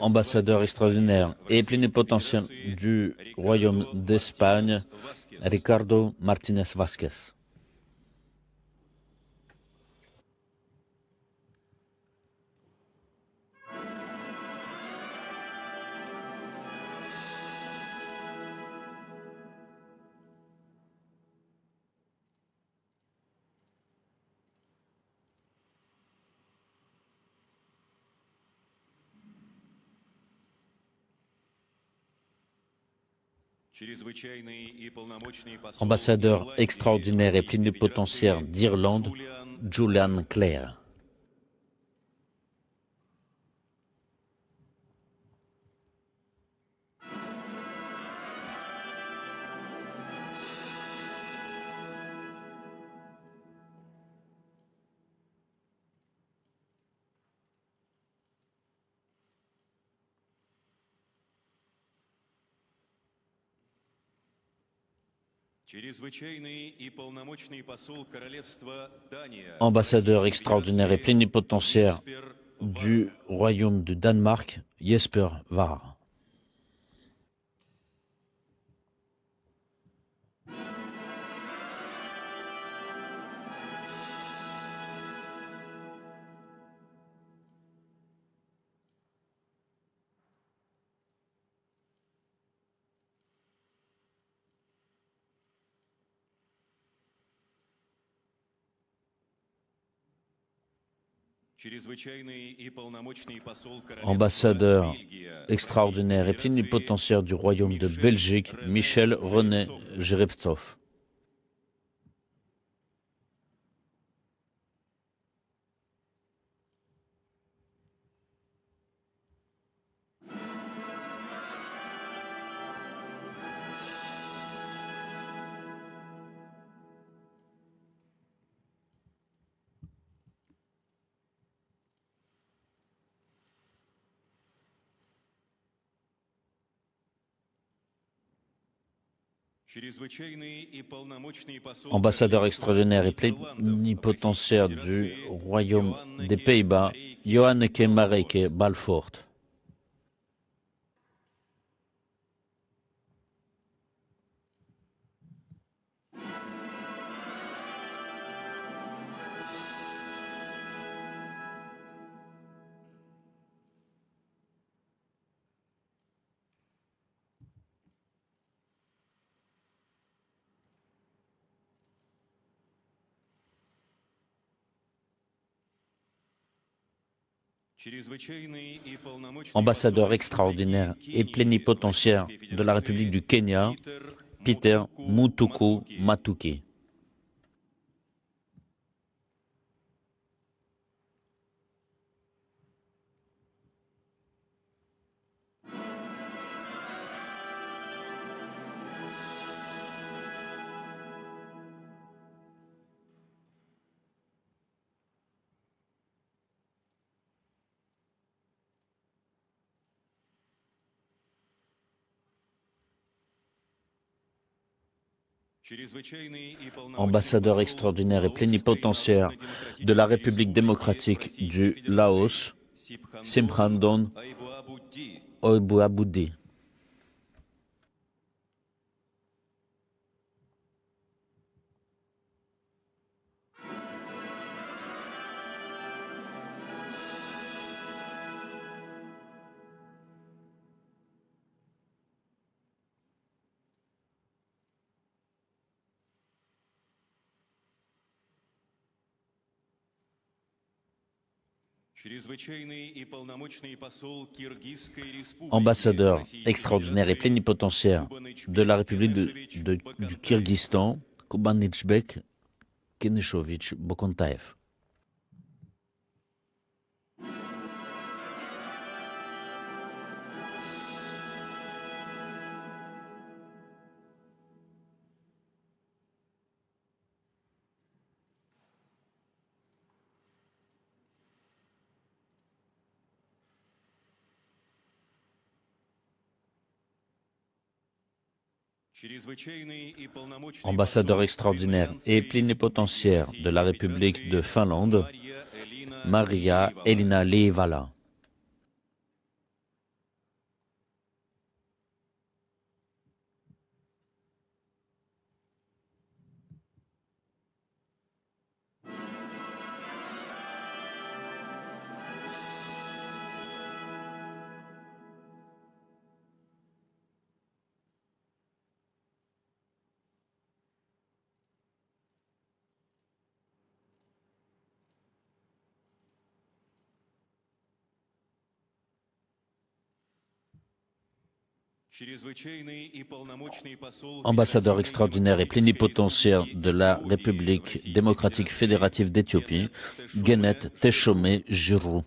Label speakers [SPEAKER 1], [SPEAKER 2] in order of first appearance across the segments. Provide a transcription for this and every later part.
[SPEAKER 1] Ambassadeur extraordinaire et plénipotentiaire du Royaume d'Espagne, Ricardo Martínez Vázquez. Ambassadeur extraordinaire et plénipotentiaire d'Irlande, Julian Clare. Ambassadeur extraordinaire et plénipotentiaire du Royaume de Danemark, Jesper Var. Ambassadeur extraordinaire et plénipotentiaire du Royaume de Belgique, Michel René Jereptsov. Ambassadeur extraordinaire et plénipotentiaire du Royaume des Pays-Bas, Joanneke Marijke Balvoort. Ambassadeur extraordinaire et plénipotentiaire de la République du Kenya, Peter Mutuku Matuki. Ambassadeur extraordinaire et plénipotentiaire de la République démocratique du Laos, Simhandon Obuabudi. Ambassadeur extraordinaire et plénipotentiaire de la République du Kyrgyzstan, Kubanitchbek Keneshovitch Bokontaev. Ambassadeur extraordinaire et plénipotentiaire de la République de Finlande, Maria Elina Leevala. Ambassadeur extraordinaire et plénipotentiaire de la République démocratique fédérative d'Éthiopie, Genet Teshome Jirou.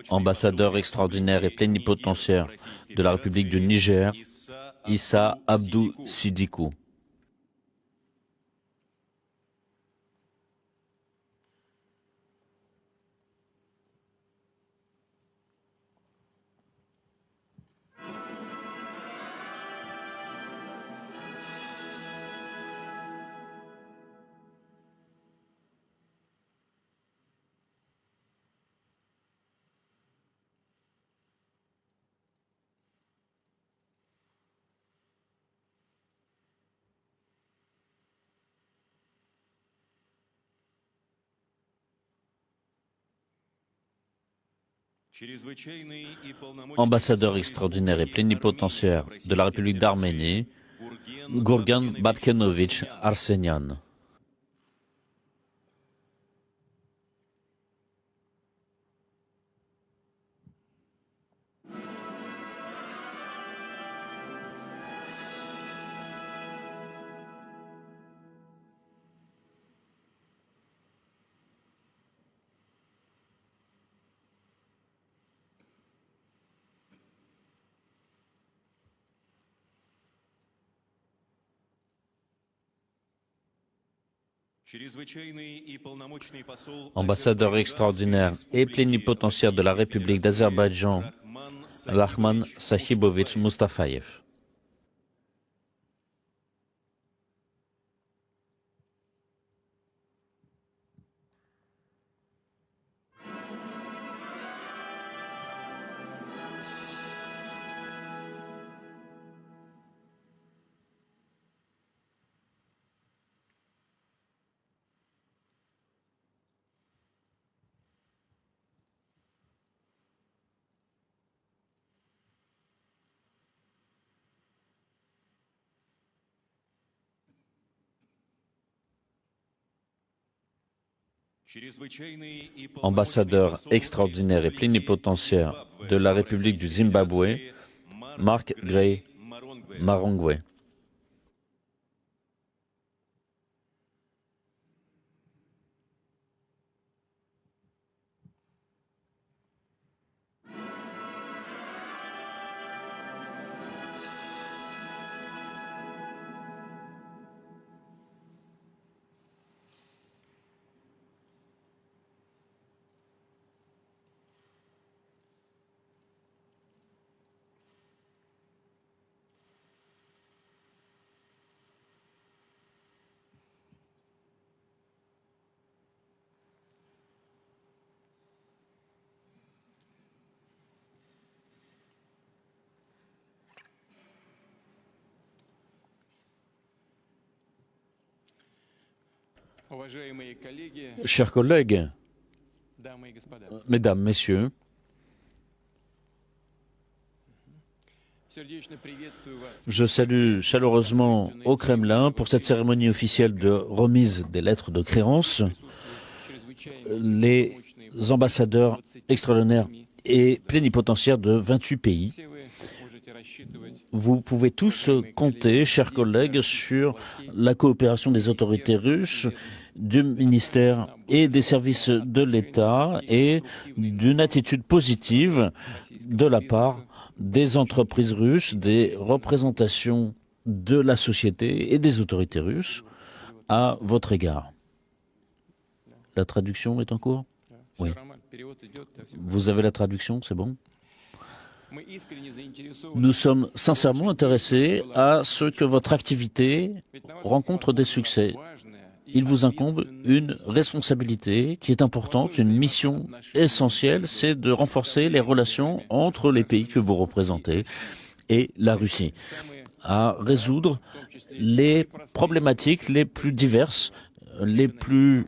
[SPEAKER 1] Ambassadeur extraordinaire et plénipotentiaire de la République du Niger, Issa Abdou Sidikou. Ambassadeur extraordinaire et plénipotentiaire de la République d'Arménie, Gourgan Babkenovitch Arsenian. Ambassadeur extraordinaire et plénipotentiaire de la République d'Azerbaïdjan, Rahman Sahibovitch Mustafayev. Ambassadeur extraordinaire et plénipotentiaire de la République du Zimbabwe, Mark Gray Marongwe. Chers collègues, mesdames, messieurs, je salue chaleureusement au Kremlin pour cette cérémonie officielle de remise des lettres de créance les ambassadeurs extraordinaires et plénipotentiaires de 28 pays. Vous pouvez tous compter, chers collègues, sur la coopération des autorités russes, du ministère et des services de l'État et d'une attitude positive de la part des entreprises russes, des représentations de la société et des autorités russes à votre égard. La traduction est en cours? Oui. Vous avez la traduction, c'est bon? Nous sommes sincèrement intéressés à ce que votre activité rencontre des succès. Il vous incombe une responsabilité qui est importante, une mission essentielle, c'est de renforcer les relations entre les pays que vous représentez et la Russie, à résoudre les problématiques les plus diverses, les plus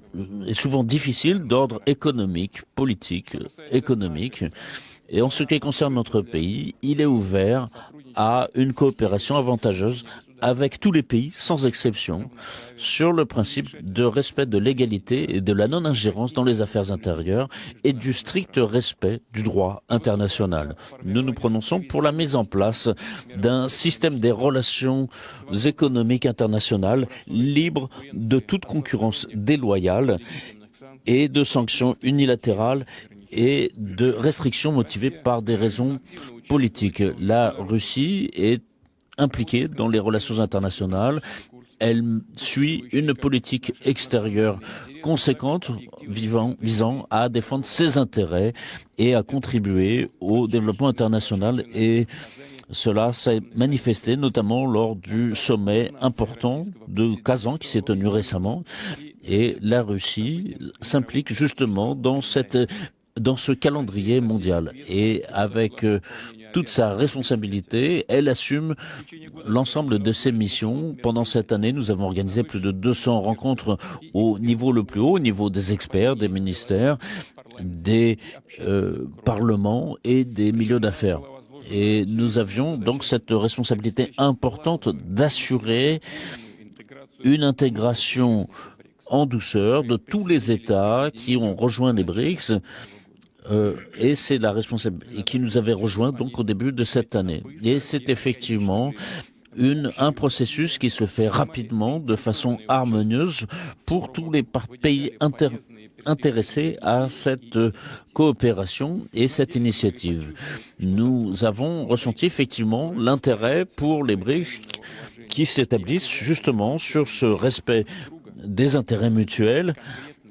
[SPEAKER 1] et souvent difficiles d'ordre économique, politique, économique. Et en ce qui concerne notre pays, il est ouvert à une coopération avantageuse avec tous les pays, sans exception, sur le principe de respect de l'égalité et de la non-ingérence dans les affaires intérieures et du strict respect du droit international. Nous nous prononçons pour la mise en place d'un système des relations économiques internationales libre de toute concurrence déloyale et de sanctions unilatérales et de restrictions motivées par des raisons politiques. La Russie est impliquée dans les relations internationales. Elle suit une politique extérieure conséquente visant à défendre ses intérêts et à contribuer au développement international. Et cela s'est manifesté notamment lors du sommet important de Kazan qui s'est tenu récemment. Et la Russie s'implique justement dans ce calendrier mondial. Et avec toute sa responsabilité, elle assume l'ensemble de ses missions. Pendant cette année, nous avons organisé plus de 200 rencontres au niveau le plus haut, au niveau des experts, des ministères, des parlements et des milieux d'affaires. Et nous avions donc cette responsabilité importante d'assurer une intégration en douceur de tous les États qui ont rejoint les BRICS, et c'est la responsabilité qui nous avait rejoint donc au début de cette année. Et c'est effectivement un processus qui se fait rapidement, de façon harmonieuse, pour tous les pays intéressés à cette coopération et cette initiative. Nous avons ressenti effectivement l'intérêt pour les BRICS qui s'établissent justement sur ce respect des intérêts mutuels,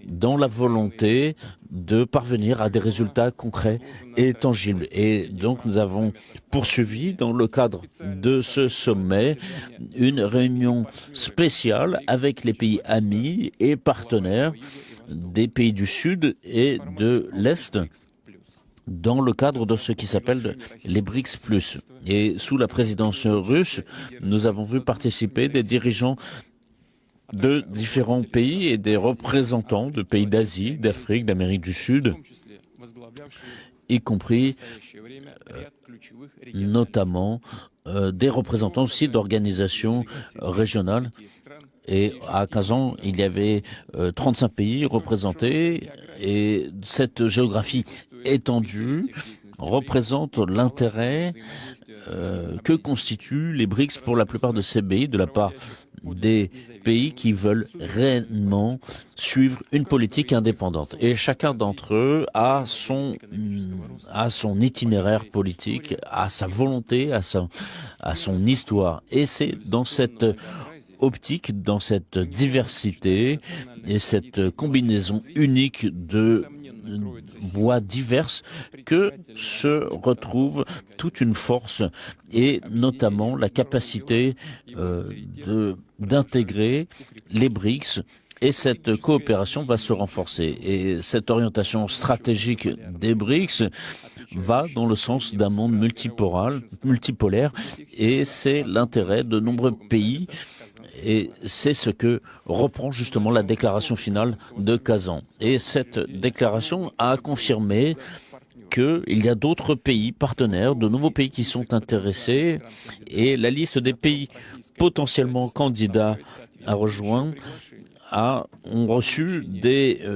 [SPEAKER 1] dans la volonté de parvenir à des résultats concrets et tangibles. Et donc nous avons poursuivi dans le cadre de ce sommet une réunion spéciale avec les pays amis et partenaires des pays du Sud et de l'Est dans le cadre de ce qui s'appelle les BRICS+. Et sous la présidence russe, nous avons vu participer des dirigeants de différents pays et des représentants de pays d'Asie, d'Afrique, d'Amérique du Sud, y compris notamment des représentants aussi d'organisations régionales. Et à Kazan, il y avait 35 pays représentés et cette géographie étendue représente l'intérêt que constituent les BRICS pour la plupart de ces pays, de la part des pays qui veulent réellement suivre une politique indépendante. Et chacun d'entre eux a son itinéraire politique, a sa volonté, a son histoire. Et c'est dans cette optique, dans cette diversité et cette combinaison unique de voies diverses que se retrouve toute une force et notamment la capacité d'intégrer les BRICS, et cette coopération va se renforcer. Et cette orientation stratégique des BRICS va dans le sens d'un monde multipolaire, et c'est l'intérêt de nombreux pays. Et c'est ce que reprend justement la déclaration finale de Kazan. Et cette déclaration a confirmé qu'il y a d'autres pays partenaires, de nouveaux pays qui sont intéressés, et la liste des pays potentiellement candidats à rejoindre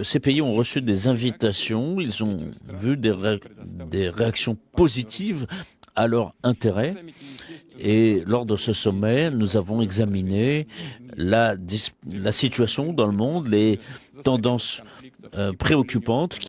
[SPEAKER 1] ces pays ont reçu des invitations, ils ont vu des réactions positives à leur intérêt. Et lors de ce sommet, nous avons examiné la situation dans le monde, les tendances préoccupantes